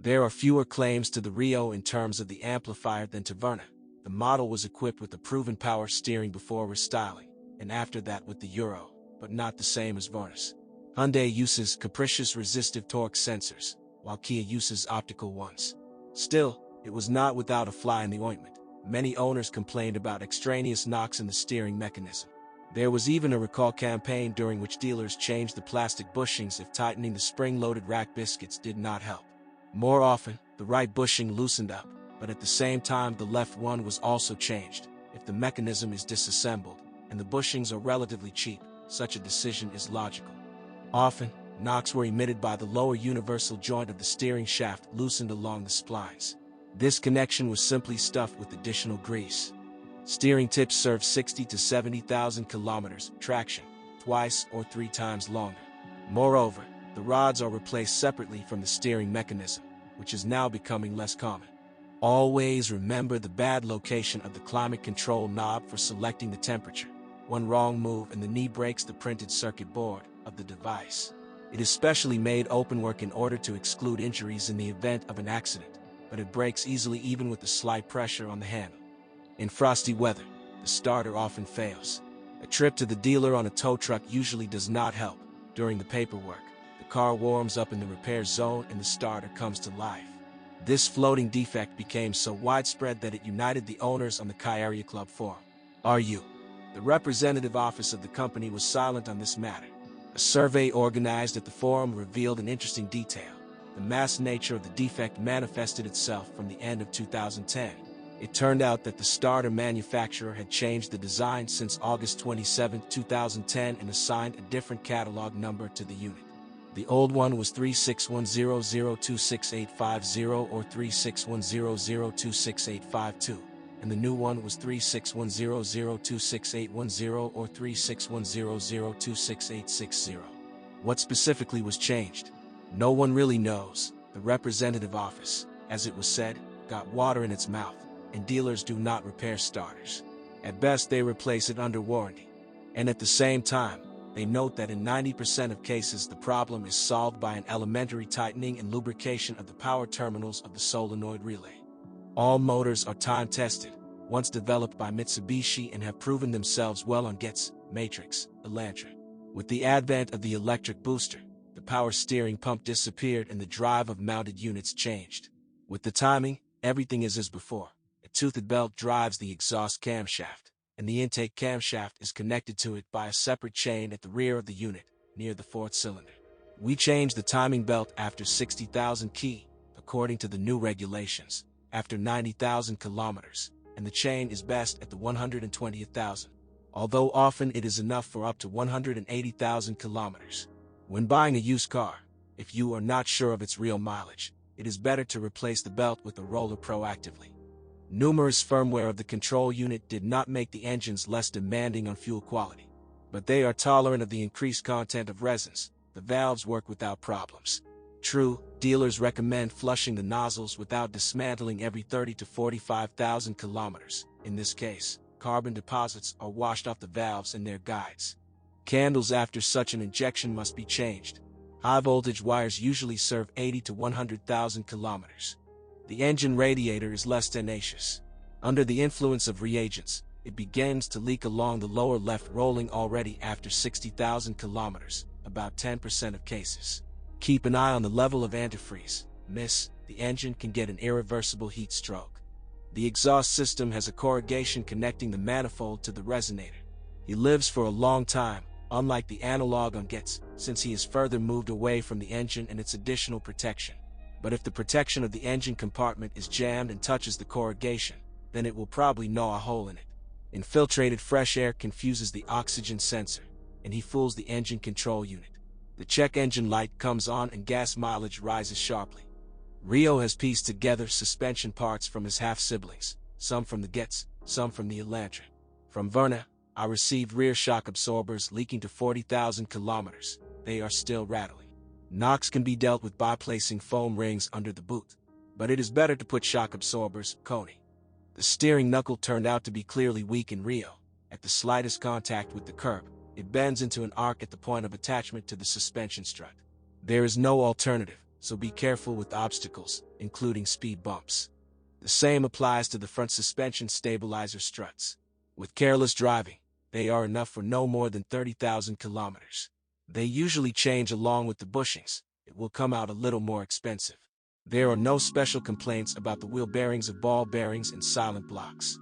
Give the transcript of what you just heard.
There are fewer claims to the Rio in terms of the amplifier than to Verna. The model was equipped with the proven power steering before restyling, and after that with the Euro, but not the same as Verna's. Hyundai uses capricious resistive torque sensors, while Kia uses optical ones. Still, it was not without a fly in the ointment. Many owners complained about extraneous knocks in the steering mechanism. There was even a recall campaign during which dealers changed the plastic bushings if tightening the spring-loaded rack biscuits did not help. More often, the right bushing loosened up, but at the same time the left one was also changed. If the mechanism is disassembled, and the bushings are relatively cheap, such a decision is logical. Often, knocks were emitted by the lower universal joint of the steering shaft loosened along the splines. This connection was simply stuffed with additional grease. Steering tips serve 60 to 70,000 kilometers traction, twice or 3 times longer. Moreover, the rods are replaced separately from the steering mechanism, which is now becoming less common. Always remember the bad location of the climate control knob for selecting the temperature. One wrong move and the knee breaks the printed circuit board of the device. It is specially made openwork in order to exclude injuries in the event of an accident, but it breaks easily even with a slight pressure on the handle. In frosty weather, the starter often fails. A trip to the dealer on a tow truck usually does not help. During the paperwork, the car warms up in the repair zone and the starter comes to life. This floating defect became so widespread that it united the owners on the Kia Rio Club forum. RU. The representative office of the company was silent on this matter. A survey organized at the forum revealed an interesting detail. The mass nature of the defect manifested itself from the end of 2010. It turned out that the starter manufacturer had changed the design since August 27, 2010 and assigned a different catalog number to the unit. The old one was 3610026850 or 3610026852, and the new one was 3610026810 or 3610026860. What specifically was changed? No one really knows. The representative office, as it was said, got water in its mouth, and dealers do not repair starters. At best, they replace it under warranty. And at the same time, they note that in 90% of cases the problem is solved by an elementary tightening and lubrication of the power terminals of the solenoid relay. All motors are time-tested, once developed by Mitsubishi and have proven themselves well on Getz, Matrix, Elantra. With the advent of the electric booster, the power steering pump disappeared and the drive of mounted units changed. With the timing, everything is as before. A toothed belt drives the exhaust camshaft, and the intake camshaft is connected to it by a separate chain at the rear of the unit, near the fourth cylinder. We changed the timing belt after 60,000 km, according to the new regulations, after 90,000 kilometers, and the chain is best at the 120,000, although often it is enough for up to 180,000 kilometers. When buying a used car, if you are not sure of its real mileage, it is better to replace the belt with a roller proactively. Numerous firmware of the control unit did not make the engines less demanding on fuel quality, but they are tolerant of the increased content of resins. The valves work without problems. True, dealers recommend flushing the nozzles without dismantling every 30 to 45,000 kilometers. In this case, carbon deposits are washed off the valves in their guides. Candles after such an injection must be changed. High-voltage wires usually serve 80 to 100,000 kilometers. The engine radiator is less tenacious. Under the influence of reagents, it begins to leak along the lower left rolling already after 60,000 kilometers, about 10% of cases. Keep an eye on the level of antifreeze. Miss, the engine can get an irreversible heat stroke. The exhaust system has a corrugation connecting the manifold to the resonator. He lives for a long time, unlike the analog on Getz, since he is further moved away from the engine and its additional protection. But if the protection of the engine compartment is jammed and touches the corrugation, then it will probably gnaw a hole in it. Infiltrated fresh air confuses the oxygen sensor, and he fools the engine control unit. The check engine light comes on and gas mileage rises sharply. Rio has pieced together suspension parts from his half-siblings, some from the Getz, some from the Elantra. From Verna, I received rear shock absorbers leaking to 40,000 kilometers. They are still rattling. Knocks can be dealt with by placing foam rings under the boot, but it is better to put shock absorbers, Coney. The steering knuckle turned out to be clearly weak in Rio. At the slightest contact with the curb, it bends into an arc at the point of attachment to the suspension strut. There is no alternative, so be careful with obstacles, including speed bumps. The same applies to the front suspension stabilizer struts. With careless driving, they are enough for no more than 30,000 kilometers. They usually change along with the bushings. It will come out a little more expensive. There are no special complaints about the wheel bearings of ball bearings and silent blocks.